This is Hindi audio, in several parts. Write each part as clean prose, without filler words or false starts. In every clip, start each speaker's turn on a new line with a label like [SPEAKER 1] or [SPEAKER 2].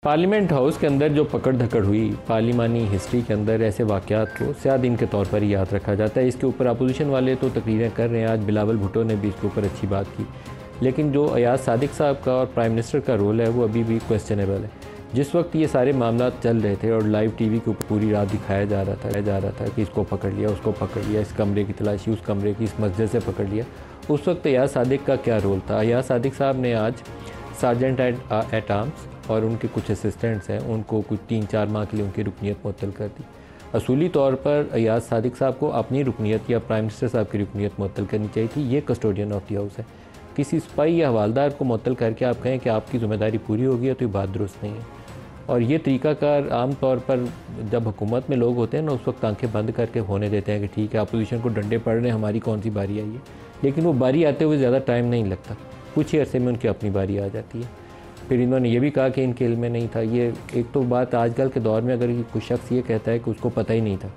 [SPEAKER 1] पार्लियामेंट हाउस के अंदर जो पकड़ धकड़ हुई, पार्लिमानी हिस्ट्री के अंदर ऐसे वाक़यात को स्याह दिन के तौर पर ही याद रखा जाता है। इसके ऊपर अपोजिशन वाले तो तकरीरें कर रहे हैं, आज बिलावल भुट्टो ने भी इसके ऊपर अच्छी बात की, लेकिन जो अयाज सादिक साहब का और प्राइम मिनिस्टर का रोल है वो अभी भी क्वेश्चनेबल है। जिस वक्त ये सारे मामला चल रहे थे और लाइव टीवी के ऊपर पूरी रात दिखाया जा रहा था कि इसको पकड़ लिया, उसको पकड़ लिया, इस कमरे की तलाशी, उस कमरे की, इस मस्जिद से पकड़ लिया, उस वक्त अयाज सादिक का क्या रोल था? अयाज सादिक साहब ने आज सार्जेंट एट आर्म्स और उनके कुछ असिस्टेंट्स हैं, उनको कुछ 3-4 माह के लिए उनकी रुकनीत मुअत्तल कर दी। असूली तौर पर अयाज सादिक साहब को अपनी रुकनीत या प्राइम मिनिस्टर साहब की रुकनीत मुअत्तल करनी चाहिए थी। ये कस्टोडियन ऑफ द हाउस है। किसी सिपाही या हवालदार को मुअत्तल करके आप कहें कि आपकी ज़िम्मेदारी पूरी होगी तो ये बात दुरुस्त नहीं है। और ये तरीक़ाकार आम तौर पर जब हुकूमत में लोग होते हैं ना, उस वक्त आंखें बंद करके होने देते हैं कि ठीक है अपोजिशन को डंडे पड़ रहे हैं, हमारी कौन सी बारी आई है। लेकिन वो बारी आते हुए ज़्यादा टाइम नहीं लगता, कुछ ही अरसे में उनकी अपनी बारी आ जाती है। फिर इन्होंने ये भी कहा कि इनके इल्म में नहीं था। ये एक तो बात आजकल के दौर में अगर कोई शख्स ये कहता है कि उसको पता ही नहीं था,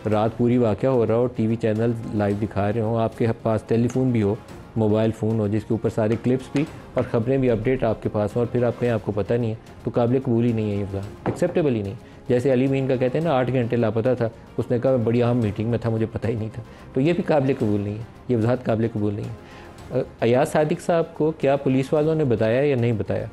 [SPEAKER 1] रात पूरी वाक़या हो रहा हो, टीवी चैनल लाइव दिखा रहे हो, आपके पास टेलीफोन भी हो, मोबाइल फ़ोन हो जिसके ऊपर सारे क्लिप्स भी और ख़बरें भी अपडेट आपके पास हो, और फिर आप कहें आपको पता नहीं है, तो काबिल कबूल ही नहीं है, ये एक्सेप्टेबल ही नहीं। जैसे अली मीन का कहते हैं ना 8 घंटे लापता था, उसने कहा मैं बड़ी अहम मीटिंग में था, मुझे पता ही नहीं था, तो ये भी काबिल कबूल नहीं है, ये वजाहत काबिल कबूल नहीं है। अयाज सादिक साहब को क्या पुलिस वालों ने बताया या नहीं बताया?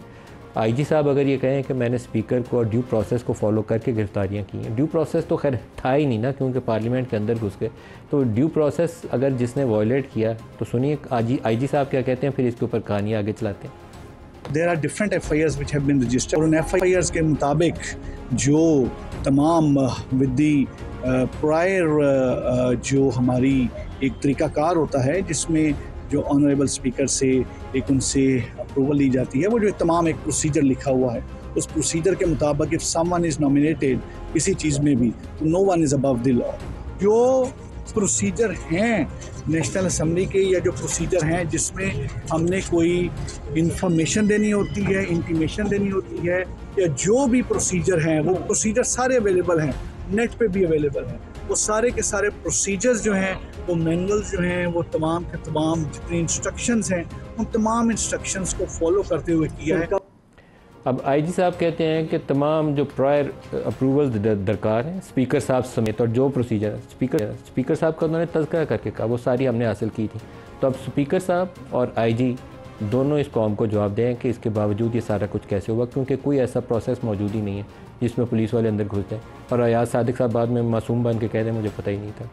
[SPEAKER 1] आईजी साहब अगर ये कहें कि मैंने स्पीकर को और ड्यू प्रोसेस को फॉलो करके गिरफ्तारियां की हैं, ड्यू प्रोसेस तो खैर था ही नहीं ना, क्योंकि पार्लियामेंट के अंदर घुस गए, तो ड्यू प्रोसेस अगर जिसने वायलेट किया तो सुनिए आईजी साहब क्या कहते हैं, फिर इसके ऊपर कहानी आगे चलाते हैं।
[SPEAKER 2] There are different FIRs which have been registered और उन FIRs के मुताबिक जो तमाम विद दी प्रायर जो हमारी एक तरीक़ाकार होता है जिसमें जो ऑनरेबल स्पीकर से एक उनसे अप्रूवल ली जाती है, वो जो तमाम एक प्रोसीजर लिखा हुआ है, उस प्रोसीजर के मुताबिक इफ़ समवन इज़ नॉमिनेटेड किसी चीज़ में भी तो no one is above the law. जो प्रोसीजर हैं नेशनल असम्बली के या जो प्रोसीजर हैं जिसमें हमने कोई इंफॉर्मेशन देनी होती है, इंटीमेशन देनी होती है, या जो भी प्रोसीजर हैं वो प्रोसीजर सारे अवेलेबल हैं, नेट पे भी अवेलेबल हैं। वो सारे के सारे प्रोसीजर्स जो हैं, वो मैनुअल्स जो हैं, वो तमाम के तमाम जितनी इंस्ट्रक्शंस हैं, उन तमाम इंस्ट्रक्शंस को फॉलो करते हुए किया है।
[SPEAKER 1] अब आईजी साहब कहते हैं कि तमाम जो प्रायर अप्रूवल्स दरकार हैं स्पीकर साहब समेत, और जो प्रोसीजर है स्पीकर साहब का उन्होंने तज़किरा करके कहा वो सारी हमने हासिल की थी। तो अब स्पीकर साहब और आईजी दोनों इस कौम को जवाब दें कि इसके बावजूद ये सारा कुछ कैसे हुआ, क्योंकि कोई ऐसा प्रोसेस मौजूद ही नहीं है जिसमें पुलिस वाले अंदर घुस जाएँ और अयाज सादिक साहब बाद में मासूम बन के कह दें मुझे पता ही नहीं था।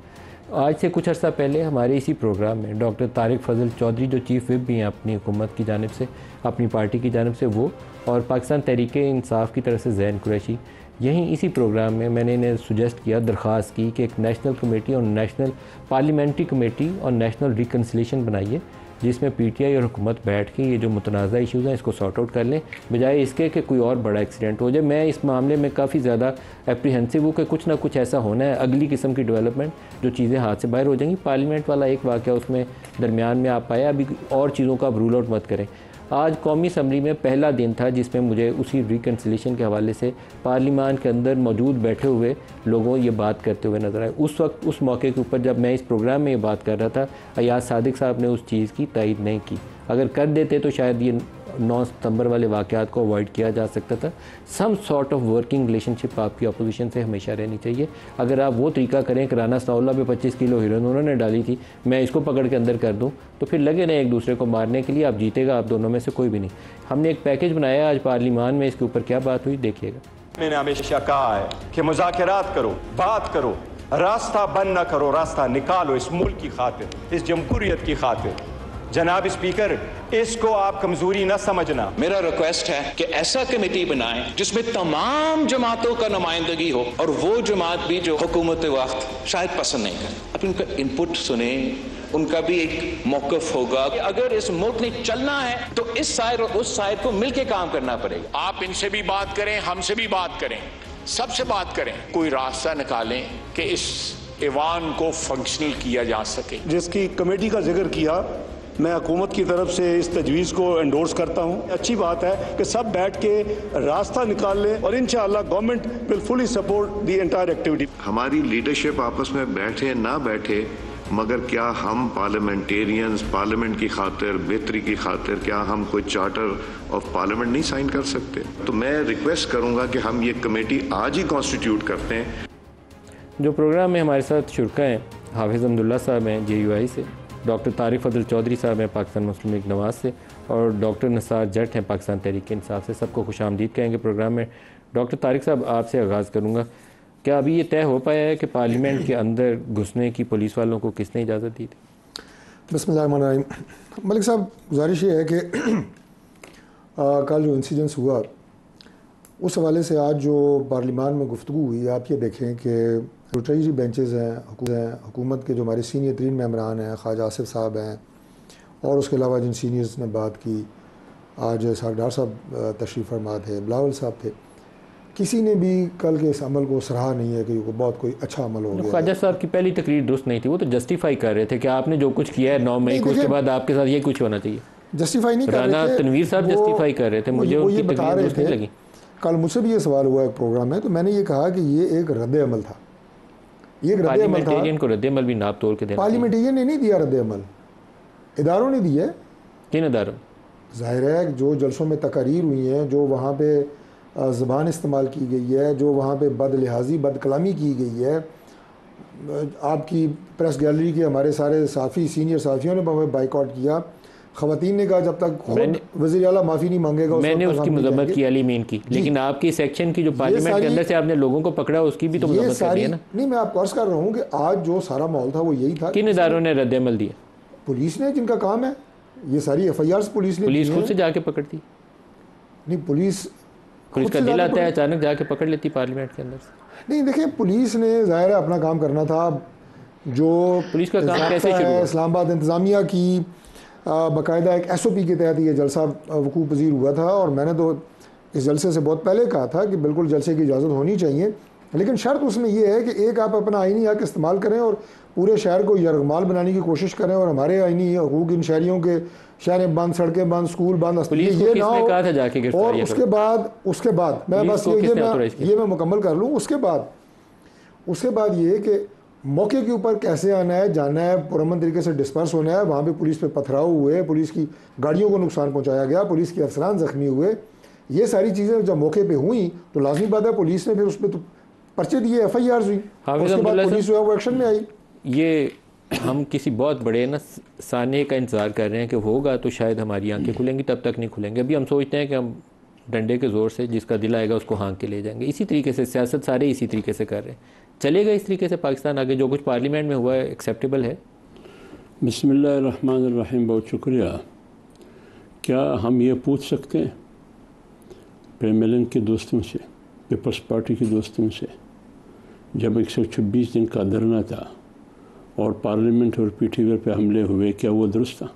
[SPEAKER 1] आज से कुछ अर्सा पहले हमारे इसी प्रोग्राम में डॉक्टर तारिक फजल चौधरी जो चीफ विप भी हैं अपनी हुकूमत की जानिब से, अपनी पार्टी की जानिब से, वो और पाकिस्तान तहरीक-ए-इंसाफ की तरफ से ज़ैन कुरैशी, यहीं इसी प्रोग्राम में मैंने इन्हें सुजेस्ट किया, दरख्वास्त की कि एक नेशनल कमेटी और नेशनल पार्लियामेंट्री कमेटी और नेशनल रिकन्सिलेशन बनाइए जिसमें PTI और हुकूमत बैठ के ये जो मुतनाज़ा इशूज़ हैं इसको सॉर्ट आउट कर लें, बजाय इसके कि कोई और बड़ा एक्सीडेंट हो जाए। मैं इस मामले में काफ़ी ज़्यादा एप्रीहेंसिव हूँ कि कुछ ना कुछ ऐसा होना है, अगली किस्म की डेवलपमेंट जो चीज़ें हाथ से बाहर हो जाएंगी। पार्लियामेंट वाला एक वाक़या उसमें दरमियान में आप आया, अभी और चीज़ों का आप रूल आउट मत करें। आज कौमी असम्बली में पहला दिन था जिसमें मुझे उसी रिकन्सिलेशन के हवाले से पार्लियामान के अंदर मौजूद बैठे हुए लोगों ये बात करते हुए नजर आए। उस वक्त उस मौके के ऊपर जब मैं इस प्रोग्राम में ये बात कर रहा था, अयाज सादिक साहब ने उस चीज़ की तायद नहीं की। अगर कर देते तो शायद ये 9 सितंबर वाले वाक़यात को अवॉइड किया जा सकता था। Some sort of working relationship आपकी अपोजिशन से हमेशा रहनी चाहिए। अगर आप वो तरीका करें कि राना सनाउल्लाह पे 25 किलो हीरोइन उन्होंने डाली थी, मैं इसको पकड़ के अंदर कर दूं, तो फिर लगे रहें एक दूसरे को मारने के लिए, आप जीतेगा आप दोनों में से कोई भी नहीं। हमने एक पैकेज बनाया आज पार्लियामान में, इसके ऊपर क्या बात हुई देखिएगा।
[SPEAKER 3] मैंने हमेशा कहा है कि मुज़ाकरात करो, बात करो, रास्ता बंद न करो, रास्ता निकालो इस मुल्क की खातिर, इस जमहूरियत की खातिर। जनाब स्पीकर, इसको आप कमजोरी न समझना।
[SPEAKER 4] मेरा रिक्वेस्ट है कि ऐसा कमेटी बनाएं जिसमें तमाम जमातों का नुमाइंदगी हो, और वो जमात भी जो हुकूमत वक्त शायद पसंद नहीं करे, अब उनका इनपुट सुने, उनका भी एक मौक़िफ़ होगा। अगर इस मुल्क ने चलना है तो इस साइड और उस साइड को मिलकर काम करना पड़ेगा।
[SPEAKER 5] आप इनसे भी बात करें, हमसे भी बात करें, सबसे बात करें, कोई रास्ता निकालें कि इस ईवान को फंक्शनल किया जा सके।
[SPEAKER 6] जिसकी कमेटी का जिक्र किया, मैं हुकूमत की तरफ से इस तजवीज़ को एंडोर्स करता हूँ। अच्छी बात है कि सब बैठ के रास्ता निकाल लें और इंशाअल्लाह government will fully support the entire activity.
[SPEAKER 7] हमारी लीडरशिप आपस में बैठे ना बैठे, मगर क्या हम पार्लियामेंटेरियंस पार्लियामेंट की खातिर, बेहतरी की खातिर, क्या हम कोई चार्टर ऑफ पार्लियामेंट नहीं साइन कर सकते? तो मैं रिक्वेस्ट करूंगा कि हम ये कमेटी आज ही कॉन्स्टिट्यूट करते हैं।
[SPEAKER 1] जो प्रोग्राम में हमारे साथ शुरका हैं, हाफिज़ अब्दुल्ला साहब हैं JUI से, डॉक्टर तारिक फजल चौधरी साहब हैं पाकिस्तान मुस्लिम लीग नवाज से, और डॉक्टर नसार जट हैं पाकिस्तान तहरीक इंसाफ से। सबको खुशामदीद कहेंगे प्रोग्राम में। डॉक्टर तारिक साहब, आपसे आगाज़ करूँगा। क्या अभी ये तय हो पाया है कि पार्लियामेंट के अंदर घुसने की पुलिस वालों को किसने इजाज़त दी थी?
[SPEAKER 8] बिस्मिल्लाहिर्रहमानिर्रहीम। मलिक साहब, गुजारिश ये है कि कल जो इंसिडेंस हुआ उस हवाले से आज जो पार्लियामान में गुफ्तगू हुई, आप ये देखें कि जो ट्रेजरी बेंचेज़ हैं हुकूमत के, जो हमारे सीनियर तरीन मेम्बरान हैं, ख्वाजा आसिफ साहब हैं, और उसके अलावा जिन सीनियर्स ने बात की, आज सागडार साहब तशरीफ़ फरमा थे, बिलावल साहब थे, किसी ने भी कल के इस अमल को सराहा नहीं है कि वो बहुत कोई अच्छा अमल हो गया।
[SPEAKER 1] ख्वाजा साहब की पहली तकरीर दुरुस्त नहीं थी, वो तो जस्टिफाई कर रहे थे कि आपने जो कुछ किया है 9 मई को, उसके बाद आपके साथ ये कुछ होना चाहिए।
[SPEAKER 8] जस्टिफाई नहीं कर रहे थे,
[SPEAKER 1] तनवीर साहब जस्टिफाई कर रहे थे, मुझे उनकी तकरीर दुरुस्त नहीं लगी।
[SPEAKER 8] कल मुझसे भी ये सवाल हुआ एक प्रोग्राम में, तो मैंने ये कहा कि ये एक रद्द अमल था, ये एक रद्द अमल था।
[SPEAKER 1] पार्लियामेंटेरियन को रद्द अमल भी नाप तोल के देना।
[SPEAKER 8] पार्लियामेंटेरियन ने नहीं दिया रद्द अमल, इदारों ने दिया।
[SPEAKER 1] किन इदारों?
[SPEAKER 8] जाहिर है जो जलसों में तकारीर हुई हैं, जो वहाँ पे ज़बान इस्तेमाल की गई है, जो वहाँ पे बद लिहाजी बद कलामी की गई है। आपकी प्रेस गैलरी के हमारे सारे साफ़ी सीनियर साफ़ियों ने बाइकआउट किया। ख़वातीन ने कहा जब तक खुद वज़ीर आला माफ़ी नहीं मांगेगा,
[SPEAKER 1] मैंने उसकी मज़म्मत की अली मीन की, लेकिन आपकी सेक्शन की जो पार्लियामेंट के अंदर से आपने लोगों को पकड़ा, उसकी भी तो मज़म्मत करनी है ना।
[SPEAKER 8] नहीं, मैं आपको अर्ज़ कर रहा हूँ कि आज जो सारा माहौल था वो यही था।
[SPEAKER 1] किन इदारों ने रद्द अमल दिया?
[SPEAKER 8] पुलिस ने, जिनका काम है ये सारी FIRs पुलिस
[SPEAKER 1] खुद से जाके पकड़ती
[SPEAKER 8] नहीं, पुलिस
[SPEAKER 1] का दिल आता है अचानक जाके पकड़ लेती पार्लियामेंट के अंदर से।
[SPEAKER 8] नहीं, देखिए पुलिस ने ज़ाहिर है अपना काम करना था। जो
[SPEAKER 1] पुलिस का काम कैसे शुरू हुआ?
[SPEAKER 8] इस्लामाबाद इंतज़ामिया की बाकायदा एक SOP के तहत ये जलसा वकूफ़ पज़ीर हुआ था, और मैंने तो इस जलसे से बहुत पहले कहा था कि बिल्कुल जलसे की इजाज़त होनी चाहिए, लेकिन शर्त उसमें यह है कि एक आप अपना आइनी हक़ इस्तेमाल करें और पूरे शहर को यरगमाल बनाने की कोशिश करें, और हमारे आइनी हकूक़ इन शहरियों के, शहरें बंद, सड़कें बंद, स्कूल बंद, ये ना हो। और उसके बाद मैं बस ये मैं मुकम्मल कर लूँ। उसके बाद ये कि मौके के ऊपर कैसे आना है, जाना है, पुरअमन तरीके से डिस्पर्स होना है। वहाँ पे पुलिस पे पथराव हुए, पुलिस की गाड़ियों को नुकसान पहुँचाया गया, पुलिस के अफसरान ज़ख्मी हुए। ये सारी चीज़ें जब मौके पे हुई तो लाजमी बात है पुलिस ने फिर उस पर तो पर्चे दिए, FIRs हुई, उसके बाद पुलिस जो है वो एक्शन में आई।
[SPEAKER 1] ये हम किसी बहुत बड़े ना साने का इंतज़ार कर रहे हैं कि होगा तो शायद हमारी आंखें खुलेंगी, तब तक नहीं खुलेंगे। अभी हम सोचते हैं कि हम डंडे के ज़ोर से जिसका दिल आएगा उसको हाँक के ले जाएंगे। इसी तरीके से सियासत सारे इसी तरीके से कर रहे हैं। चलेगा इस तरीके से पाकिस्तान आगे? जो कुछ पार्लियामेंट में हुआ है एक्सेप्टेबल है?
[SPEAKER 9] बिस्मिल्लाहिर्रहमानिर्रहीम। बहुत शुक्रिया। क्या हम ये पूछ सकते हैं प्रेमलन के दोस्तों से, पीपल्स पार्टी के दोस्तों से, जब 126 दिन का धरना था और पार्लियामेंट और PTV पे हमले हुए, क्या वो दुरुस्त था?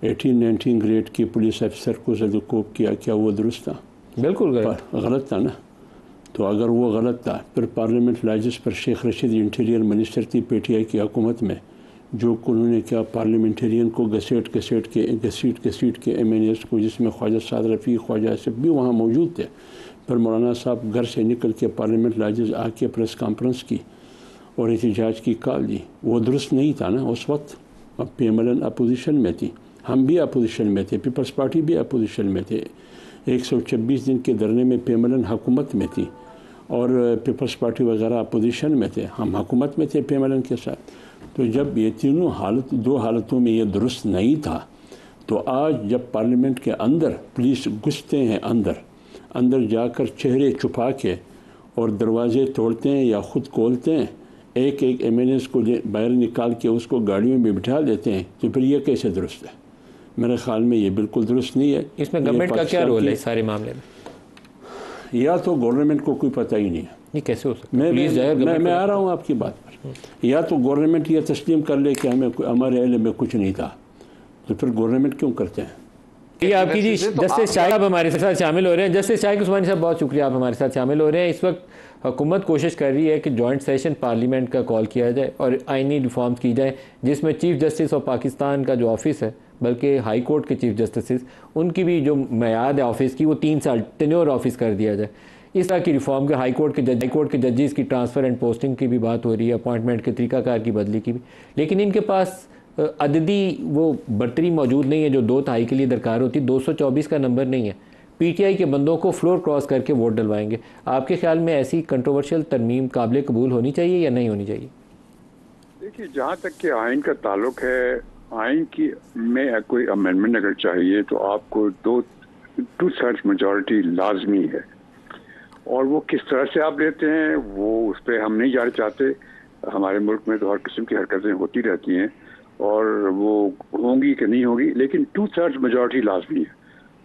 [SPEAKER 9] 18-19 ग्रेड की पुलिस अफसर को ज़दकोप किया, क्या वो दुरुस्त था?
[SPEAKER 1] बिल्कुल
[SPEAKER 9] गलत था ना। तो अगर वो गलत था, फिर पार्लियामेंट लाइजेस पर शेख रशीद इंटीरियर मिनिस्टर थी PTI की हुकूमत में, जो उन्होंने क्या पार्लियामेंटेरियन को घसीट के MNAs को, जिसमें ख्वाजा साद रफ़ी, ख्वाजा आसिफ भी वहाँ मौजूद थे। फिर मौलाना साहब घर से निकल के पार्लियामेंट लाइजेस आके प्रेस कॉन्फ्रेंस की और एहतजाज की कॉल दी। वो दुरुस्त नहीं था ना उस वक्त। अब PMLN अपोजिशन में थी, हम भी अपोजिशन में थे, पीपल्स पार्टी भी अपोजिशन में थे। 126 दिन के धरने में PMLN हुकूमत में थी और पीपल्स पार्टी वगैरह अपोजिशन में थे, हम हुकूमत में थे PMLN के साथ। तो जब ये तीनों दो हालतों में ये दुरुस्त नहीं था, तो आज जब पार्लियामेंट के अंदर पुलिस घुसते हैं, अंदर जाकर चेहरे छुपा के और दरवाजे तोड़ते हैं या ख़ुद खोलते हैं, एक MNAs को बाहर निकाल के उसको गाड़ियों में बिठा देते हैं, तो फिर ये कैसे दुरुस्त है? मेरे ख्याल में ये बिल्कुल दुरुस्त नहीं है।
[SPEAKER 1] इसमें गवर्नमेंट का क्या रोल है इस सारे मामले में?
[SPEAKER 9] या तो गवर्नमेंट को कोई पता ही नहीं है।
[SPEAKER 1] ये कैसे हो सकता है?
[SPEAKER 9] मैं आ रहा हूँ आपकी बात पर। या तो गवर्नमेंट ये तस्लीम कर ले कि हमारे इल्म में कुछ नहीं था, तो फिर गवर्नमेंट क्यों करते हैं?
[SPEAKER 1] ये आपकी जी जस्टिस शाहिद साहब हमारे साथ शामिल हो रहे हैं। जस्टिस शाहिद उस्मानी साहब, बहुत शुक्रिया, आप हमारे साथ शामिल हो रहे हैं। इस वक्त हुकूमत कोशिश कर रही है कि जॉइंट सेशन पार्लियामेंट का कॉल किया जाए और आइनी रिफॉर्म्स की जाए, जिसमें चीफ जस्टिस ऑफ पाकिस्तान का जो ऑफिस है, बल्कि हाई कोर्ट के चीफ जस्टिस, उनकी भी जो मियाद है ऑफिस की, वो 3 साल टेन्योर ऑफिस कर दिया जाए। इस तरह की रिफॉर्म के हाई कोर्ट के जजेस की ट्रांसफ़र एंड पोस्टिंग की भी बात हो रही है, अपॉइंटमेंट के तरीकाकार की बदली की भी, लेकिन इनके पास अददी वो बर्तरी मौजूद नहीं है जो 2/3 के लिए दरकार होती। 224 का नंबर नहीं है। पीटीआई के बंदों को फ्लोर क्रॉस करके वोट डलवाएंगे। आपके ख्याल में ऐसी कंट्रोवर्शियल तरमीम काबिल कबूल होनी चाहिए या नहीं होनी चाहिए?
[SPEAKER 10] देखिए, जहाँ तक कि आइन का ताल्लुक है, आइन की में कोई अमेंडमेंट अगर चाहिए तो आपको 2/3 मेजॉरिटी लाजमी है, और वो किस तरह से आप लेते हैं वो उस पर हम नहीं जाना चाहते। हमारे मुल्क में तो हर किस्म की हरकतें होती रहती हैं और वो होंगी कि नहीं होगी, लेकिन 2/3 मेजॉरिटी लाजमी है।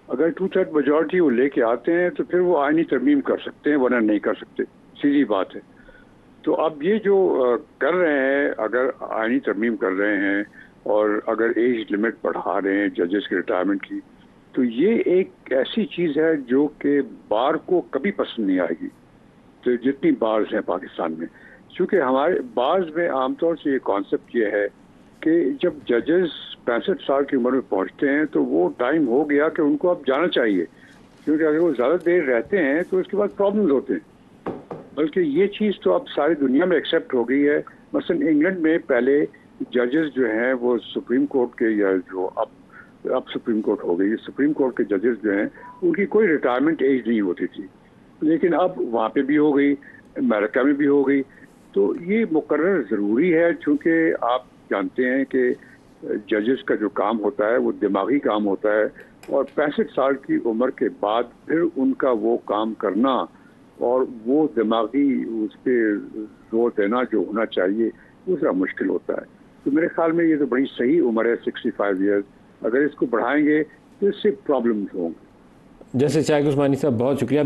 [SPEAKER 10] अगर 2/3 मेजॉरिटी वो लेके आते हैं तो फिर वो आइनी तरमीम कर सकते हैं, वरना नहीं कर सकते, सीधी बात है। तो अब ये जो कर रहे हैं, अगर आइनी तरमीम कर रहे हैं और अगर एज लिमिट बढ़ा रहे हैं जजेस की रिटायरमेंट की, तो ये एक ऐसी चीज़ है जो कि बार को कभी पसंद नहीं आएगी। तो जितनी बार्स हैं पाकिस्तान में, चूँकि हमारे बार्स में आमतौर से ये कॉन्सेप्ट ये है कि जब जजेस 65 साल की उम्र में पहुंचते हैं तो वो टाइम हो गया कि उनको अब जाना चाहिए, क्योंकि अगर वो ज़्यादा देर रहते हैं तो उसके बाद प्रॉब्लम्स होते हैं। बल्कि ये चीज़ तो अब सारी दुनिया में एक्सेप्ट हो गई है। मसलन इंग्लैंड में पहले जजेस जो हैं वो सुप्रीम कोर्ट के, या जो अब सुप्रीम कोर्ट हो गई, सुप्रीम कोर्ट के जजेस जो हैं उनकी कोई रिटायरमेंट एज नहीं होती थी, लेकिन अब वहाँ पे भी हो गई, अमेरिका में भी हो गई। तो ये मुकर्रर ज़रूरी है, चूँकि आप जानते हैं कि जजेस का जो काम होता है वो दिमागी काम होता है, और 65 साल की उम्र के बाद फिर उनका वो काम करना और वो दिमागी उस पर जोर देना जो होना चाहिए वो ज़रा मुश्किल होता है। तो मेरे ख्याल में ये तो बड़ी सही उम्र है 65 ईयर्स। अगर इसको बढ़ाएंगे तो इससे प्रॉब्लम्स होंगे।
[SPEAKER 1] जैसे शाइख उस्मानी साहब, बहुत शुक्रिया।